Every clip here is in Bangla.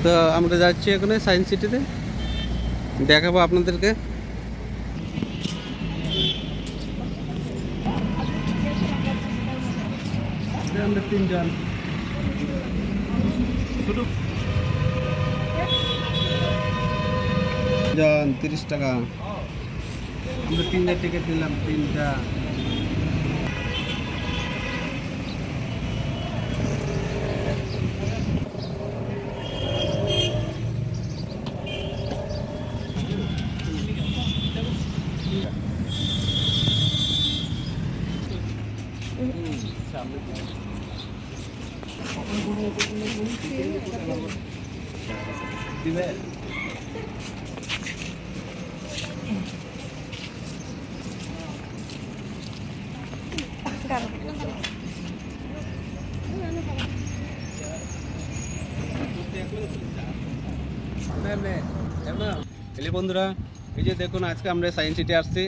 তো আমরা যাচ্ছি এখানে সায়েন্স সিটিতে, দেখাবো আপনাদেরকে। আমরা 3 জন, 30 টাকা। আমরা 3টা টিকিট নিলাম, 3টা। বন্ধুরা, এই যে দেখুন, আজকে আমরা সায়েন্স সিটি আসছি।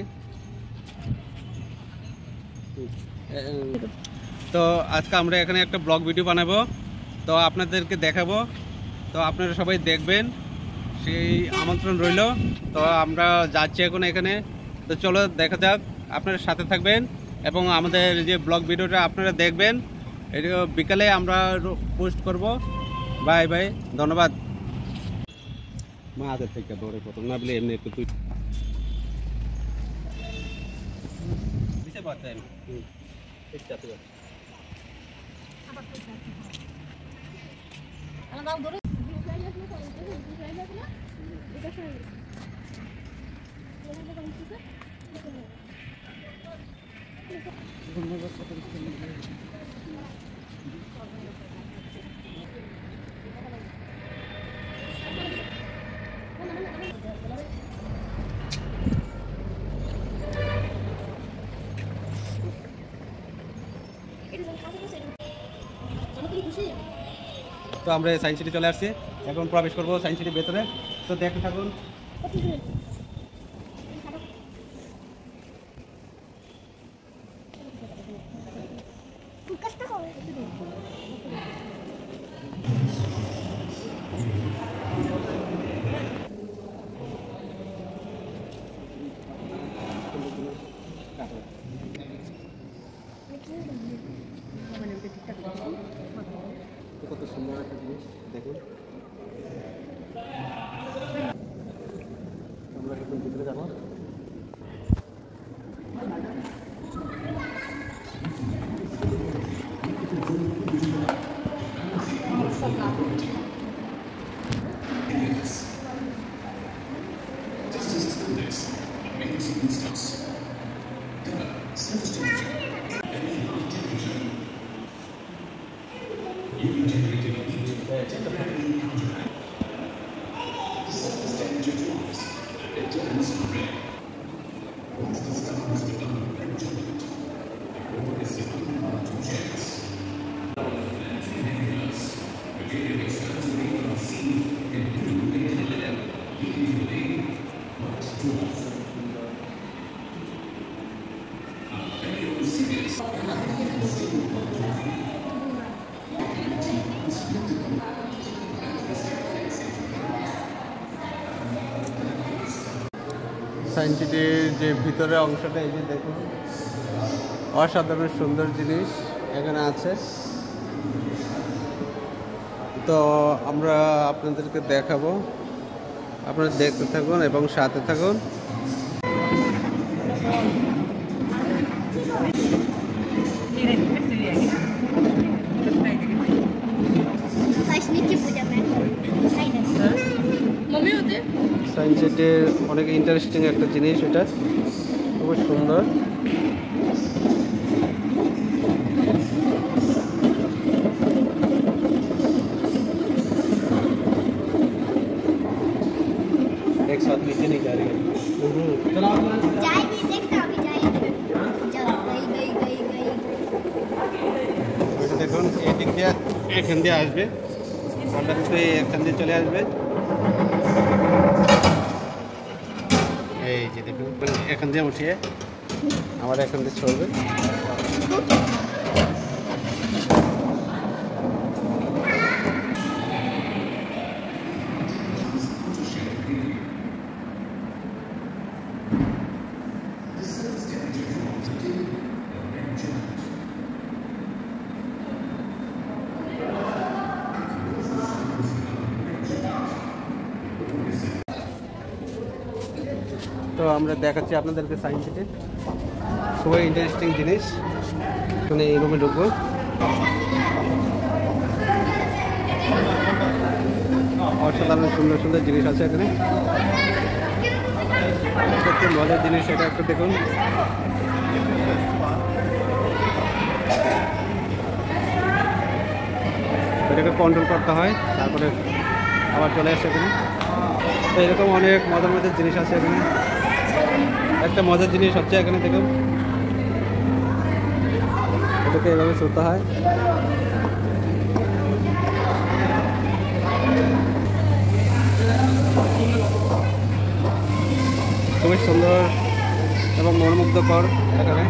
তো আজকে আমরা এখানে একটা ব্লগ ভিডিও বানাবো, তো আপনাদেরকে দেখাবো। তো আপনারা সবাই দেখবেন, সেই আমন্ত্রণ রইল। তো আমরা যাচ্ছি এখন এখানে, তো চলো দেখা যাক। আপনারা সাথে থাকবেন এবং আমাদের যে ব্লগ ভিডিওটা আপনারা দেখবেন। এটা বিকালে আমরা পোস্ট করব। বাই বাই, ধন্যবাদ। মা আদের থেকে দৌড়ে প্রথম না বলে এমনি একটু তুই তো আমরা সায়েন্স সিটি চলে আসছি, এখন প্রবেশ করবো সায়েন্স সিটির ভেতরে। তো দেখতে থাকুন। কত সুন্দর একটা জিনিস দেখুন। আমরা এখন ভিতরে যাবো। সায়েন্স সিটির যে ভিতরের অংশটা, এই যে দেখুন, অসাধারণ সুন্দর জিনিস এখানে আছে। তো আমরা আপনাদেরকে দেখাবো, আপনারা দেখতে থাকুন এবং সাথে থাকুন। সায়েন্স সিটির অনেক ইন্টারেস্টিং একটা জিনিস, এটা খুব সুন্দর। एक साथ नीचे नहीं जा रही है। जाएगी, देखना अभी जाएगी। দেখুন, এই দিক দিয়ে এখান দিয়ে আসবে, এখান দিয়ে চলে আসবে। এই যে দেখুন, এখান দিয়ে উঠিয়ে আমার এখান দিয়ে চলবে। আমরা দেখাচ্ছি আপনাদেরকে সায়েন্স সিটি, খুবই ইন্টারেস্টিং জিনিস। মানে এই রুমে ঢুকবো, অসাধারণ সুন্দর সুন্দর জিনিস আছে এখানে। সবচেয়ে মজার জিনিস এটা একটু দেখুন। এটাকে কন্ট্রোল করতে হয়, তারপরে আবার চলে আসছে এখানে। তো এরকম অনেক মজার মজার জিনিস আছে এখানে। একটা মজার জিনিস হচ্ছে এখানে দেখুন, এটাকে এভাবে ছুটতে হয়। খুবই সুন্দর এবং মনোমুগ্ধকর এখানে।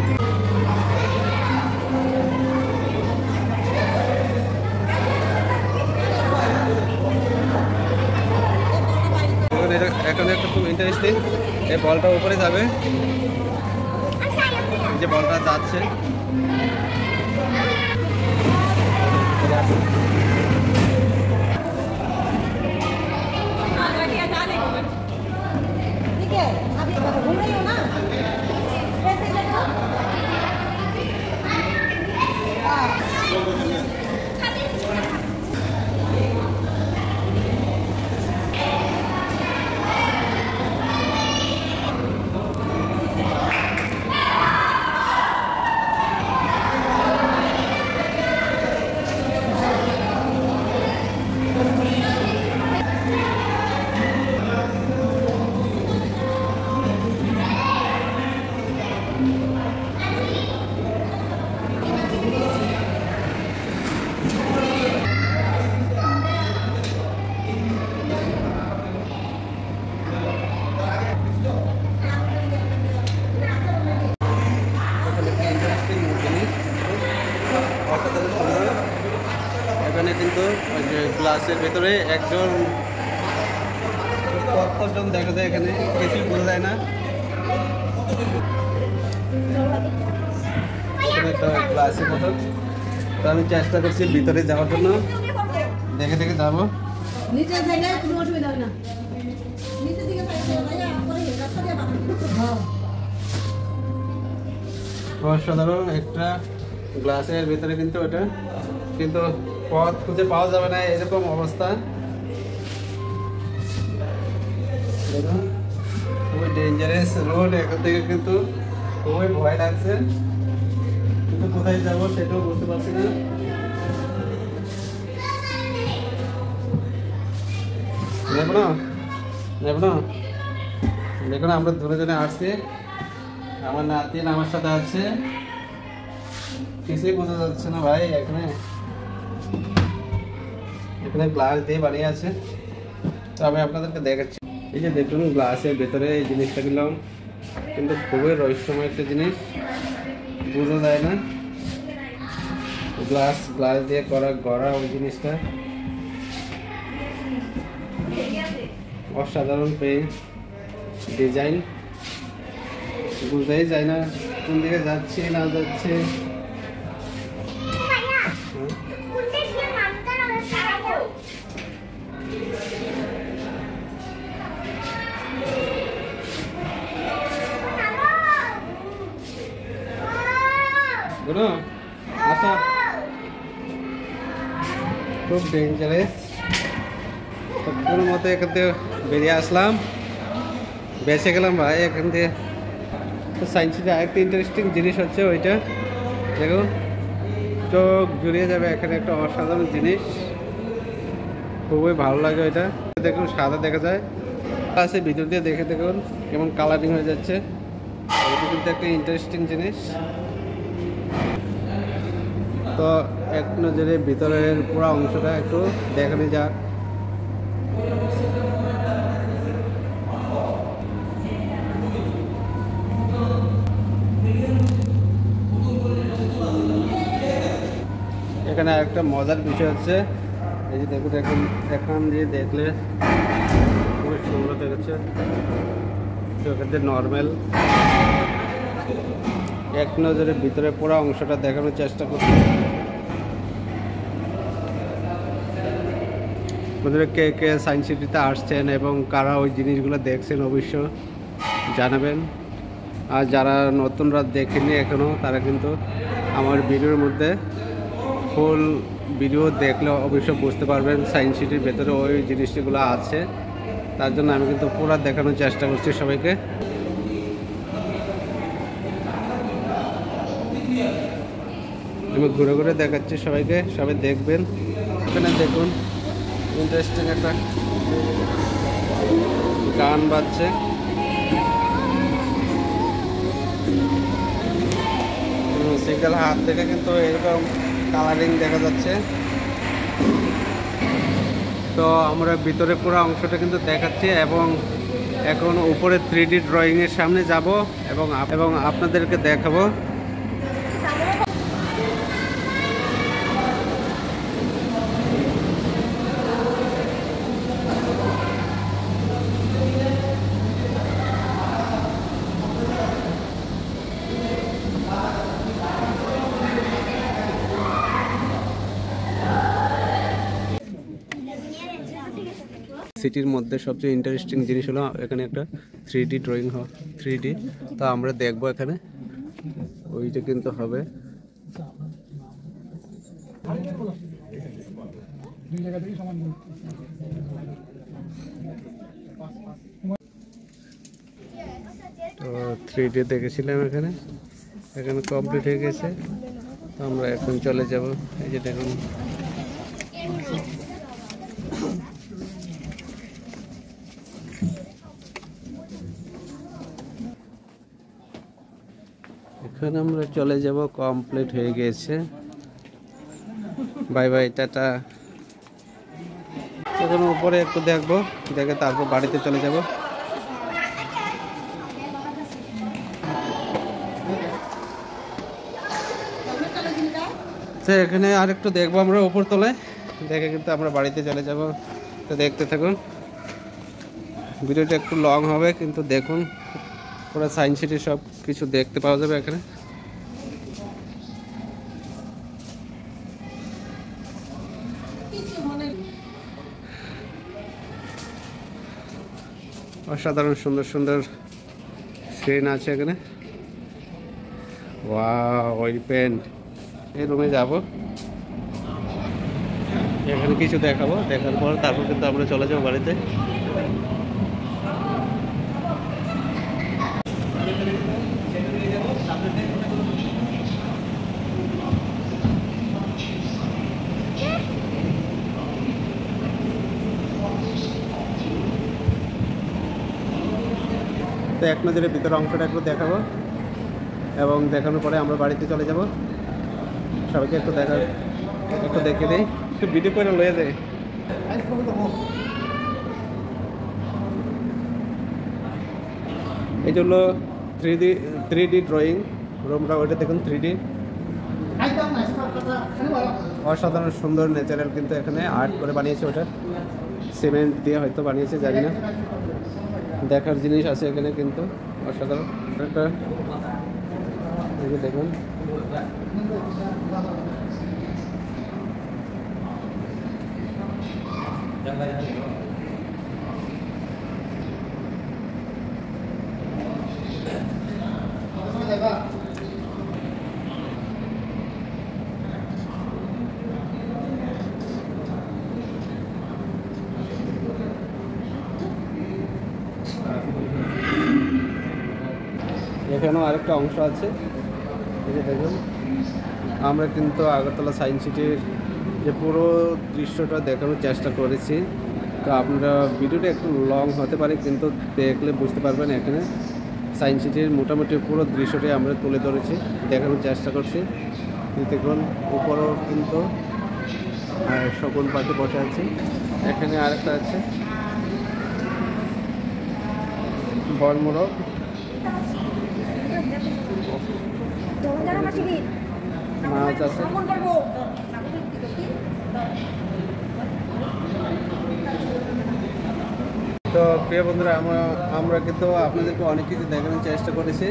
এখানে একটা খুব ইন্টারেস্টিং, এই বলটা উপরে যাবে, যে বলটা যাচ্ছে এখানে কিন্তু গ্লাসের ভেতরে একজন কতজন দেখা যায়, এখানে কিছুই বোঝা যায় না। একটা গ্লাসের মতো, তো আমি চেষ্টা করছি ভিতরে যাওয়ার জন্য, দেখে দেখে যাবো। অসাধারণ একটা গ্লাসের ভিতরে কিন্তু ওটা, কিন্তু পথ খুঁজে পাওয়া যাবে না, এরকম অবস্থা। দেখুন খুবই ডেঞ্জারাস রোড, এখান থেকে কিন্তু খুবই ভয় লাগছে, কিন্তু কোথায় যাবো সেটাও বুঝতে পারছি না। দেখুন আমরা দূরে দূরে আসছি, আমার নাতিন আমার সাথে আছে, কিছুই বোঝা যাচ্ছে না ভাই। এখানে গ্লাস দিয়ে বানিয়ে আছে, তো আমি আপনাদেরকে দেখাচ্ছি। এই যে দেখুন গ্লাসের ভেতরে এই জিনিসটা কিনলাম, কিন্তু খুবই রহস্যময় একটা জিনিস, বোঝা যায় না। গ্লাস দিয়ে গড়া ওই জিনিসটা অসাধারণ ডিজাইন, বুঝাই যায় না কোন দিকে যাচ্ছে না যাচ্ছে। আচ্ছা খুব ডেঞ্জারাস, কোনো মতো এখান থেকে বেরিয়ে আসলাম, বেঁচে গেলাম ভাই এখান থেকে। তো সায়েন্স সিটি আরেকটা ইন্টারেস্টিং জিনিস হচ্ছে ওইটা দেখুন, চোখ জুড়িয়ে যাবে, এখানে একটা অসাধারণ জিনিস, খুবই ভালো লাগে ওইটা। দেখুন সাদা দেখা যায়, আছে ভিতর দিয়ে দেখে দেখুন কেমন কালারিং হয়ে যাচ্ছে, এটা কিন্তু একটা ইন্টারেস্টিং জিনিস। তো এক নজরে ভিতরের পুরো অংশটা একটু দেখানো যাক। এখানে একটা মজার বিষয় হচ্ছে, এই যে দেখুন এখন দিয়ে দেখলে খুবই সুন্দর দেখাচ্ছে, চোখের নর্মাল এক নজরে ভিতরে পুরো অংশটা দেখানোর চেষ্টা করছি। কে কে সায়েন্স সিটিতে আসছেন এবং কারা ওই জিনিসগুলো দেখছেন অবশ্য জানাবেন। আর যারা নতুনরা দেখেনি এখনও তারা কিন্তু আমার ভিডিওর মধ্যে ফুল ভিডিও দেখলে অবশ্যই বুঝতে পারবেন সায়েন্স সিটির ভেতরে ওই জিনিসগুলো আছে। তার জন্য আমি কিন্তু পুরো দেখানোর চেষ্টা করছি সবাইকে। আমি ঘুরে ঘুরে দেখাচ্ছি সবাইকে, সবাই দেখবেন। এখানে দেখুন ইন্টারেস্টিং একটা গান বাজছে। সিঙ্গেল হাত থেকে কিন্তু এরকম কালারিং দেখা যাচ্ছে। তো আমরা ভিতরে পুরো অংশটা কিন্তু দেখাচ্ছি এবং এখন উপরে 3D ড্রয়িংয়ের সামনে যাব এবং আপনাদেরকে দেখাবো। সিটির মধ্যে সবচেয়ে ইন্টারেস্টিং জিনিস হলো এখানে একটা 3D ড্রয়িং হয়, 3D। তো আমরা দেখবো এখানে ওইটা কিন্তু হবে। তো 3D দেখেছিলাম এখানে কমপ্লিট হয়ে গেছে। তো আমরা এখন চলে যাব। এই যে দেখুন এখন আমরা চলে যাব, কমপ্লিট হয়ে গেছে। Bye bye, tata. এখন উপরে একটু দেখবো, দেখে তারপর বাড়িতে চলে যাব। তো এখানে আর একটু দেখবো আমরা উপর তলায়, দেখে কিন্তু আমরা বাড়িতে চলে যাব। তো দেখতে থাকুন, ভিডিওটা একটু লং হবে কিন্তু দেখুন পুরো সায়েন্স সিটি সব কিছু দেখতে পাওয়া যাবে এখানে। অসাধারণ সুন্দর সুন্দর ট্রেন আছে এখানে। Wow, oil paint. এই রুমে যাব, এখানে কিছু দেখাবো, দেখার পর তারপর কিন্তু আমরা চলে যাবো বাড়িতে। তো এক নজরে ভিতরে অংশটা একটু দেখাবো এবং দেখানোর পরে আমরা বাড়িতে চলে যাব। সবাইকে একটু দেখে দিই, একটু ভিডিও করে লয়ে দেয়। এই জন্য 3D ড্রয়িং রুমটা, ওইটা দেখুন 3D। অসাধারণ সুন্দর ন্যাচারাল কিন্তু এখানে আর্ট করে বানিয়েছে, ওটা সিমেন্ট দিয়ে হয়তো বানিয়েছে, জানি না। দেখার জিনিস আছে এখানে কিন্তু অসাধারণ। একটা দেখুন এখানেও আরেকটা অংশ আছে, এই যে দেখুন। আমরা কিন্তু আগরতলা সায়েন্স সিটির যে পুরো দৃশ্যটা দেখানোর চেষ্টা করেছি। তো আপনারা ভিডিওটা একটু লং হতে পারে কিন্তু দেখলে বুঝতে পারবেন এখানে সায়েন্স সিটির মোটামুটি পুরো দৃশ্যটাই আমরা তুলে ধরেছি, দেখানোর চেষ্টা করছি। দেখুন উপরেও কিন্তু শকুন পাখি বসে আছে। এখানে আরেকটা আছে বনমোরগ। মাছ আছে। তো প্রিয় বন্ধুরা, আমরা কিন্তু আপনাদেরকে অনেক কিছু দেখানোর চেষ্টা করেছি।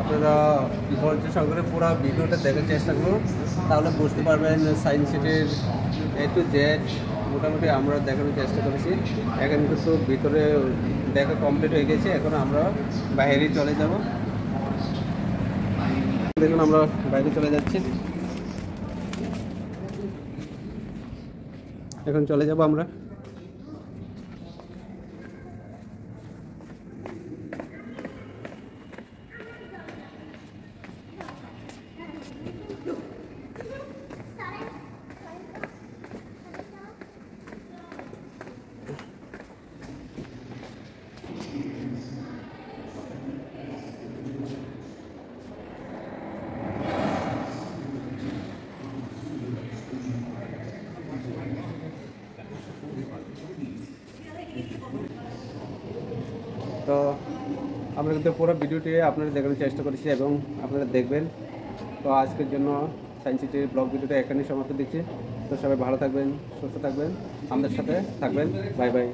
আপনারা ধৈর্য সহকারে পুরো ভিডিওটা দেখার চেষ্টা করুন, তাহলে বুঝতে পারবেন সায়েন্স সিটির A to Z মোটামুটি আমরা দেখানোর চেষ্টা করেছি। এখন কিন্তু ভিতরে দেখা কমপ্লিট হয়ে গেছে, এখন আমরা বাইরেই চলে যাব। দেখুন আমরা বাইরে চলে যাচ্ছি, এখন চলে যাব আমরা। তো আমরা কিন্তু পুরো ভিডিওটি আপনারা দেখানোর চেষ্টা করেছি এবং আপনারা দেখবেন। তো আজকের জন্য সায়েন্স সিটির ব্লগ ভিডিওটা এখানেই সমাপ্ত দিচ্ছি। তো সবাই ভালো থাকবেন, সুস্থ থাকবেন, আমাদের সাথে থাকবেন। Bye bye.